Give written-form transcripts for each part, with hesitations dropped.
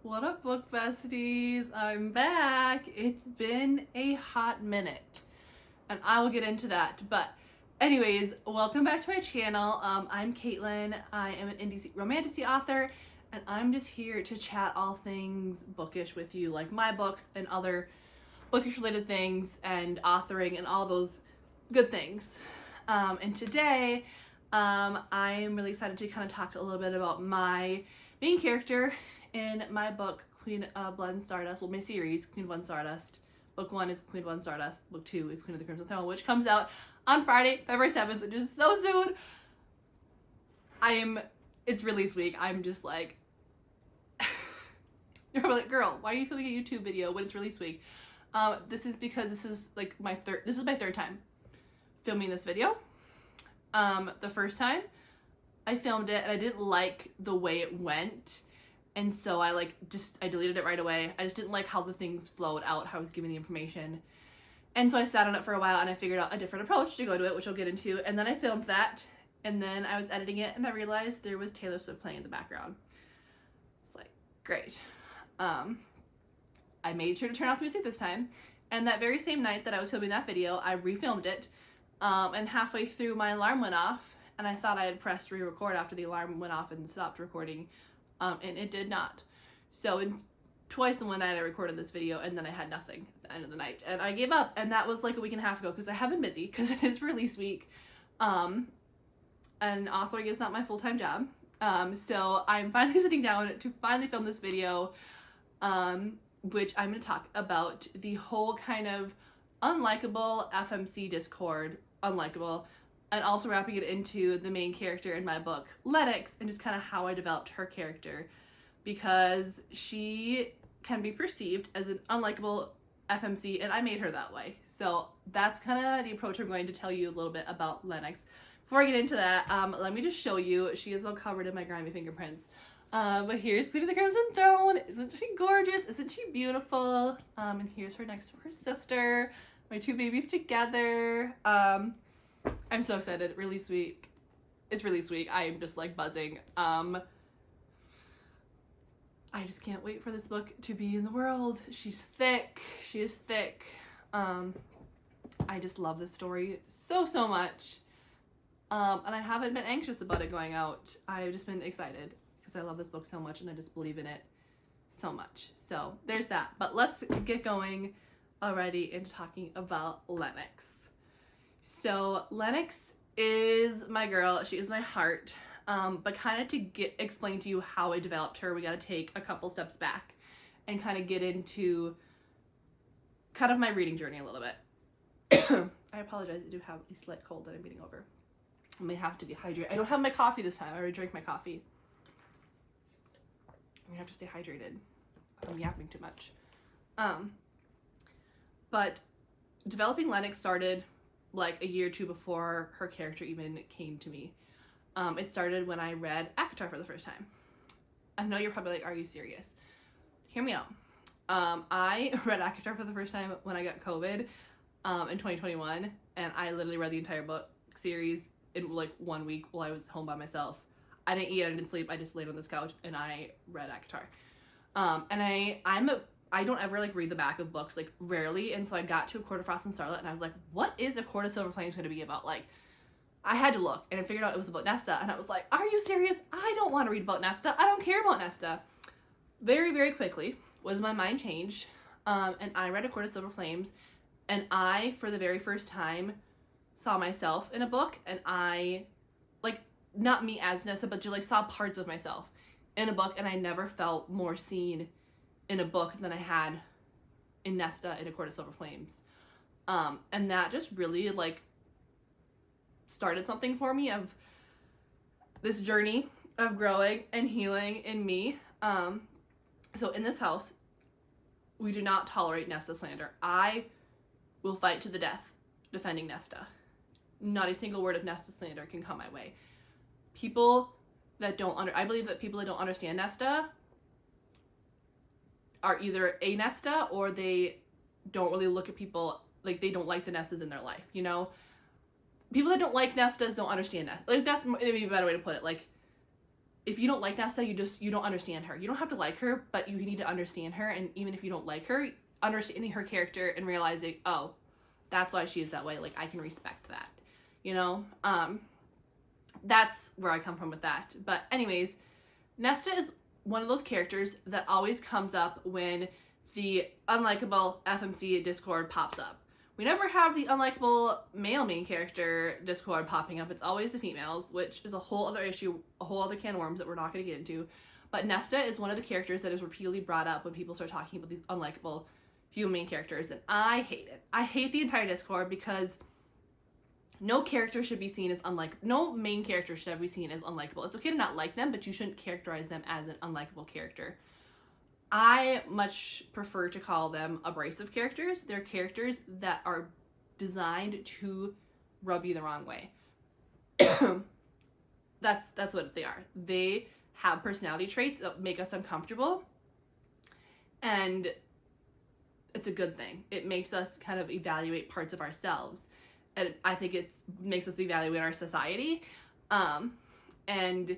What up, book besties? I'm back. It's been a hot minute, and I will get into that. But, anyways, welcome back to my channel. I'm Caitlin. I am an indie romantasy author, and I'm just here to chat all things bookish with you, like my books and other bookish related things, and authoring and all those good things. And today, I am really excited to kind of talk a little bit about my main character in my book, Queen of Blood and Stardust. Well, my series, Queen of Blood and Stardust. Book 1 is Queen of Blood and Stardust. Book 2 is Queen of the Crimson Throne, which comes out on Friday, February 7th, which is so soon. It's release week. I'm just like, you're like, girl, why are you filming a YouTube video when it's release week? This is because this is my third time filming this video. The first time I filmed it and I didn't like the way it went. And so I deleted it right away. I just didn't like how the things flowed out, how I was giving the information. And so I sat on it for a while and I figured out a different approach to go to it, which I'll get into. And then I filmed that, and then I was editing it and I realized there was Taylor Swift playing in the background. It's like, great. I made sure to turn off the music this time. And that very same night that I was filming that video, I refilmed it. And halfway through, my alarm went off, and I thought I had pressed re-record after the alarm went off and stopped recording. And it did not. So twice in one night I recorded this video, and then I had nothing at the end of the night. And I gave up, and that was like a week and a half ago because I have been busy because it is release week. And authoring is not my full-time job. So I'm finally sitting down to finally film this video, which I'm going to talk about the whole kind of unlikable FMC Discord, unlikable, and also wrapping it into the main character in my book, Lennox, and just kind of how I developed her character, because she can be perceived as an unlikable FMC, and I made her that way. So that's kind of the approach I'm going to tell you a little bit about Lennox. Before I get into that, let me just show you. She is all covered in my grimy fingerprints. But here's Queen of the Crimson Throne. Isn't she gorgeous? Isn't she beautiful? And here's her next to her sister. My two babies together. I'm so excited. Release week. It's release week. I am just like buzzing. I just can't wait for this book to be in the world. She's thick. She is thick. I just love this story so much. And I haven't been anxious about it going out. I've just been excited because I love this book so much and I just believe in it so much. So there's that. But let's get going already into talking about Lennox. So Lennox is my girl. She is my heart. But kind of to explain to you how I developed her, we got to take a couple steps back and kind of get into kind of my reading journey a little bit. I apologize. I do have a slight cold that I'm getting over. I may have to dehydrate. I don't have my coffee this time. I already drank my coffee. I'm gonna have to stay hydrated. I'm yapping too much. But developing Lennox started like a year or two before her character even came to me. It started when I read ACOTAR for the first time. I know you're probably like, are you serious? Hear me out. I read ACOTAR for the first time when I got COVID in 2021, and I literally read the entire book series in like 1 week while I was home by myself. I didn't eat, I didn't sleep, I just laid on this couch and I read ACOTAR. And I don't ever like read the back of books, like rarely, and so I got to A Court of Frost and Starlight and I was like, what is A Court of Silver Flames going to be about? Like, I had to look, and I figured out it was about Nesta, and I was like, are you serious? I don't want to read about Nesta. I don't care about Nesta. Very, very quickly was my mind changed, and I read A Court of Silver Flames, and I, for the very first time, saw myself in a book, and I, like, not me as Nesta, but just like saw parts of myself in a book, and I never felt more seen in a book than I had in Nesta in A Court of Silver Flames. And that just really like started something for me of this journey of growing and healing in me. So in this house, we do not tolerate Nesta slander. I will fight to the death defending Nesta. Not a single word of Nesta slander can come my way. I believe that people that don't understand Nesta are either a Nesta or they don't really look at people, like they don't like the Nestas in their life, you know? People that don't like Nestas don't understand Nesta. Like, that's maybe a better way to put it. Like, if you don't like Nesta, you don't understand her. You don't have to like her, but you need to understand her. And even if you don't like her, understanding her character and realizing, oh, that's why she is that way. Like, I can respect that, you know? That's where I come from with that. But anyways, Nesta is one of those characters that always comes up when the unlikable FMC Discord pops up. We never have the unlikable male main character Discord popping up. It's always the females, which is a whole other issue, a whole other can of worms that we're not going to get into. But Nesta is one of the characters that is repeatedly brought up when people start talking about these unlikable female main characters, and I hate it. I hate the entire Discord because no character should be seen as no main character should ever be seen as unlikable. It's okay to not like them, but you shouldn't characterize them as an unlikable character. I much prefer to call them abrasive characters. They're characters that are designed to rub you the wrong way. That's what they are. They have personality traits that make us uncomfortable, and it's a good thing. It makes us kind of evaluate parts of ourselves, and I think it makes us evaluate our society. And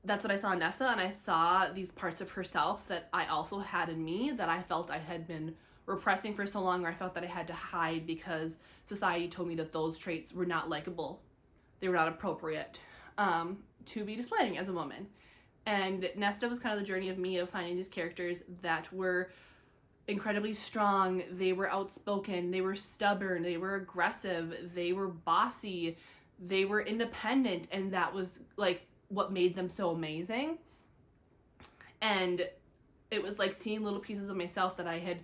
that's what I saw in Nesta, and I saw these parts of herself that I also had in me that I felt I had been repressing for so long, or I felt that I had to hide because society told me that those traits were not likable. They were not appropriate to be displaying as a woman. And Nesta was kind of the journey of me of finding these characters that were incredibly strong, they were outspoken, they were stubborn, they were aggressive, they were bossy, they were independent, and that was like what made them so amazing. And it was like seeing little pieces of myself that I had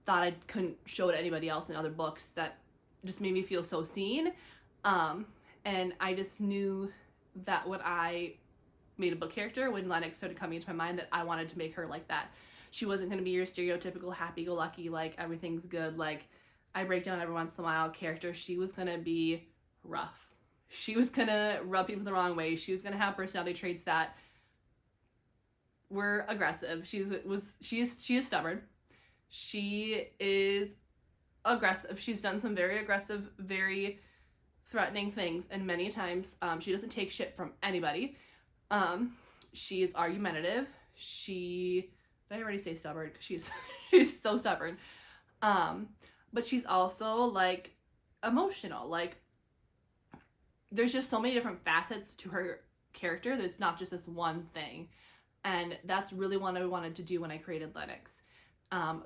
thought I couldn't show to anybody else in other books that just made me feel so seen. And I just knew that when I made a book character, when Lennox started coming into my mind, that I wanted to make her like that. She wasn't going to be your stereotypical happy-go-lucky, like everything's good, like I break down every once in a while character. She was going to be rough. She was going to rub people the wrong way. She was going to have personality traits that were aggressive. She is stubborn. She is aggressive. She's done some very aggressive, very threatening things, and many times she doesn't take shit from anybody. She is argumentative. Did I already say stubborn? Because she's so stubborn. But she's also like emotional. Like there's just so many different facets to her character. There's not just this one thing. And that's really what I wanted to do when I created Lennox.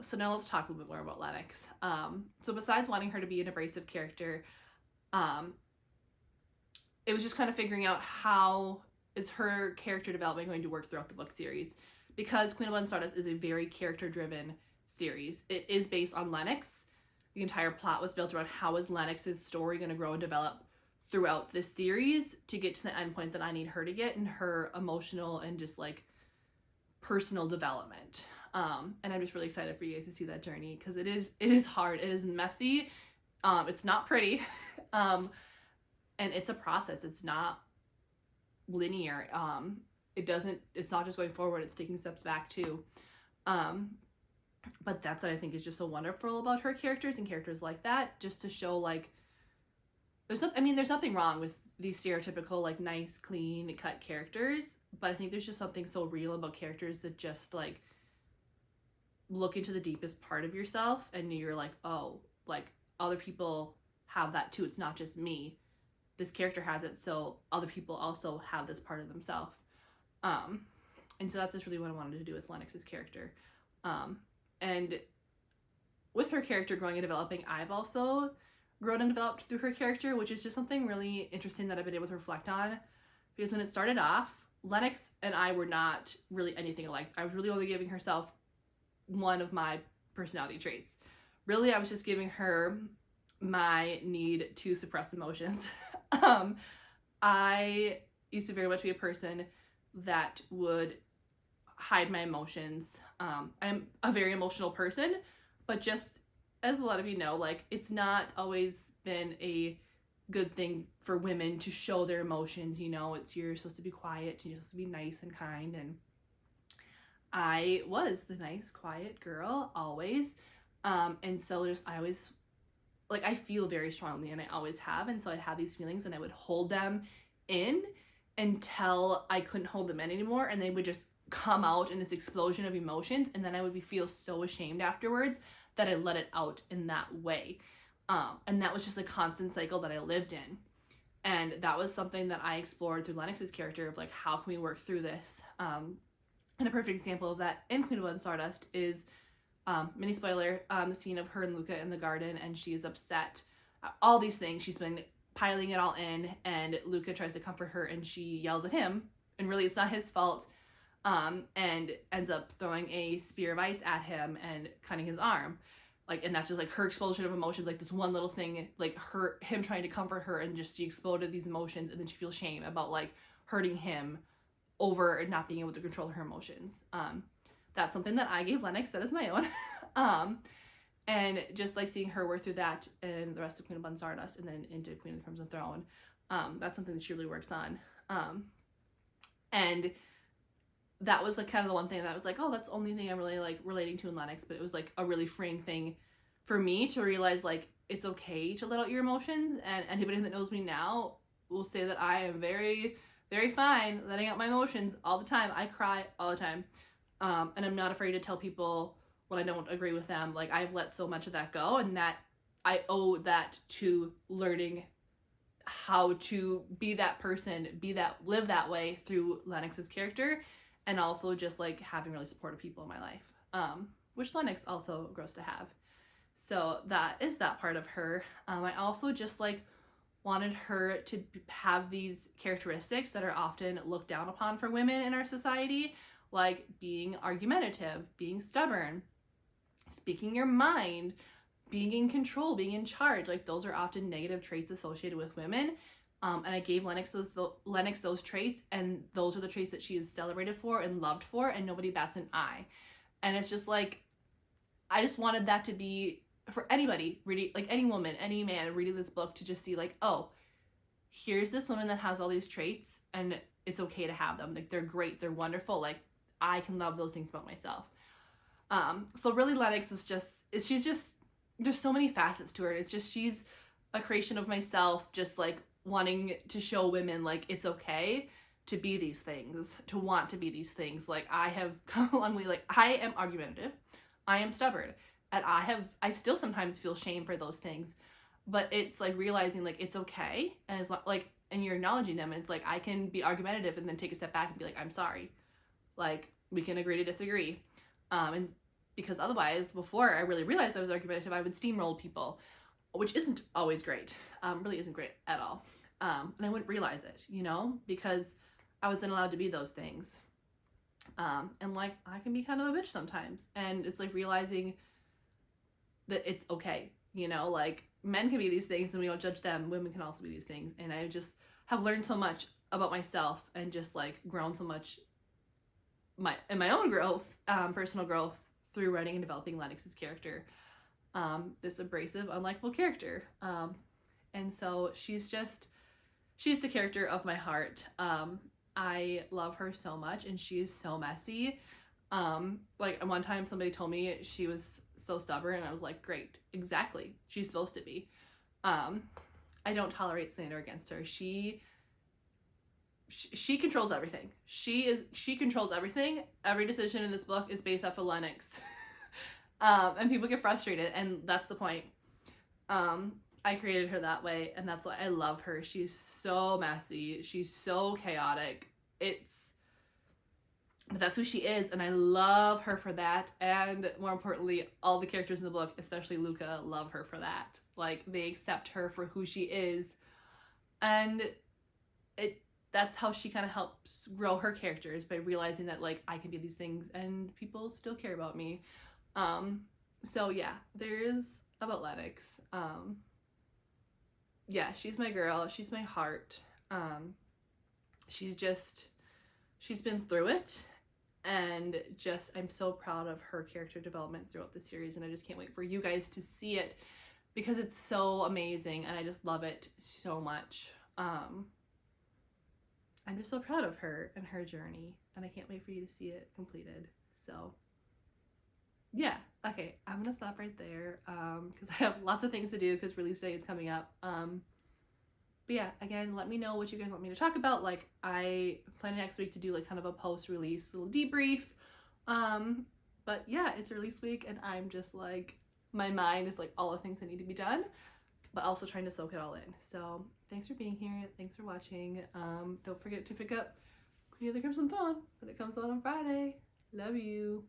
So now let's talk a little bit more about Lennox. So besides wanting her to be an abrasive character, it was just kind of figuring out how is her character development going to work throughout the book series. Because Queen of Blood and Stardust is a very character-driven series. It is based on Lennox. The entire plot was built around how is Lennox's story going to grow and develop throughout this series to get to the end point that I need her to get in her emotional and just like personal development. And I'm just really excited for you guys to see that journey because it is hard. It is messy. It's not pretty. And it's a process. It's not linear. It's not just going forward, it's taking steps back too. But that's what I think is just so wonderful about her characters and characters like that, just to show like there's nothing wrong with these stereotypical like nice clean cut characters, but I think there's just something so real about characters that just like look into the deepest part of yourself and you're like, oh, like other people have that too. It's not just me. This character has it, so other people also have this part of themselves. And so that's just really what I wanted to do with Lennox's character. And with her character growing and developing, I've also grown and developed through her character, which is just something really interesting that I've been able to reflect on. Because when it started off, Lennox and I were not really anything alike. I was really only giving herself one of my personality traits. Really, I was just giving her my need to suppress emotions. I used to very much be a person that would hide my emotions. I'm a very emotional person, but just as a lot of you know, like it's not always been a good thing for women to show their emotions. You know, you're supposed to be quiet and you're supposed to be nice and kind, and I was the nice, quiet girl always. And so I always I feel very strongly, and I always have, and so I'd have these feelings and I would hold them in, until I couldn't hold them in anymore, and they would just come out in this explosion of emotions, and then I would feel so ashamed afterwards that I let it out in that way. And that was just a constant cycle that I lived in. And that was something that I explored through Lennox's character of like, how can we work through this? And a perfect example of that in Queen of Blood and Stardust is, mini spoiler, the scene of her and Luca in the garden, and she is upset. All these things, she's been piling it all in, and Luca tries to comfort her, and she yells at him, and really it's not his fault, and ends up throwing a spear of ice at him and cutting his arm. Like, and that's just like her explosion of emotions, like this one little thing, like him trying to comfort her, and just she exploded these emotions, and then she feels shame about like hurting him over not being able to control her emotions. That's something that I gave Lennox, that is my own. And just like seeing her work through that in the rest of Queen of Blood and Stardust, and then into Queen of the Crimson Throne, that's something that she really works on. And that was like kind of the one thing that I was like, oh, that's the only thing I'm really like relating to in Lennox, but it was like a really freeing thing for me to realize like it's okay to let out your emotions, and anybody that knows me now will say that I am very, very fine letting out my emotions all the time. I cry all the time, and I'm not afraid to tell people when I don't agree with them. Like, I've let so much of that go, and that I owe that to learning how to be that person, live that way through Lennox's character, and also just like having really supportive people in my life, which Lennox also grows to have. So that is that part of her. I also just like wanted her to have these characteristics that are often looked down upon for women in our society, like being argumentative, being stubborn, speaking your mind, being in control, being in charge. Like, those are often negative traits associated with women. And I gave Lennox those traits, and those are the traits that she is celebrated for and loved for, and nobody bats an eye. And it's just like, I just wanted that to be for anybody reading, like any woman, any man reading this book, to just see like, oh, here's this woman that has all these traits, and it's okay to have them. Like, they're great, they're wonderful. Like, I can love those things about myself. So really Lennox she's just, there's so many facets to her. It's just, she's a creation of myself, just like wanting to show women like it's okay to be these things, to want to be these things. Like, I have come a long way. Like, I am argumentative, I am stubborn, and I still sometimes feel shame for those things, but it's like realizing like it's okay, and it's like, and you're acknowledging them, and it's like, I can be argumentative and then take a step back and be like, I'm sorry, like, we can agree to disagree. And because otherwise, before I really realized I was argumentative, I would steamroll people, which isn't always great, really isn't great at all. And I wouldn't realize it, because I wasn't allowed to be those things. And like, I can be kind of a bitch sometimes, and it's like realizing that it's okay, like, men can be these things and we don't judge them, women can also be these things. And I just have learned so much about myself, and just like grown so much in my own growth, personal growth, through writing and developing Lennox's character, this abrasive, unlikable character. And so she's the character of my heart. I love her so much, and she is so messy. Like, one time somebody told me she was so stubborn, and I was like, great, exactly, she's supposed to be. I don't tolerate slander against her. She controls everything. She controls everything. Every decision in this book is based off of Lennox. And people get frustrated, and that's the point. I created her that way, and that's why I love her. She's so messy, she's so chaotic. But that's who she is, and I love her for that. And more importantly, all the characters in the book, especially Luca, love her for that. Like, they accept her for who she is, and that's how she kind of helps grow her characters, by realizing that like, I can be these things and people still care about me. So yeah, there's about Lennox. Yeah, she's my girl, she's my heart. She's been through it, and just, I'm so proud of her character development throughout the series, and I just can't wait for you guys to see it, because it's so amazing, and I just love it so much. I'm just so proud of her and her journey, and I can't wait for you to see it completed. So yeah, okay, I'm gonna stop right there, because I have lots of things to do, because release day is coming up. But yeah, again, let me know what you guys want me to talk about. Like, I plan next week to do like kind of a post-release little debrief. But yeah, it's release week and I'm just like, my mind is like all the things that need to be done, but also trying to soak it all in. So thanks for being here. Thanks for watching. Don't forget to pick up Queen of the Crimson Throne when it comes out on Friday. Love you.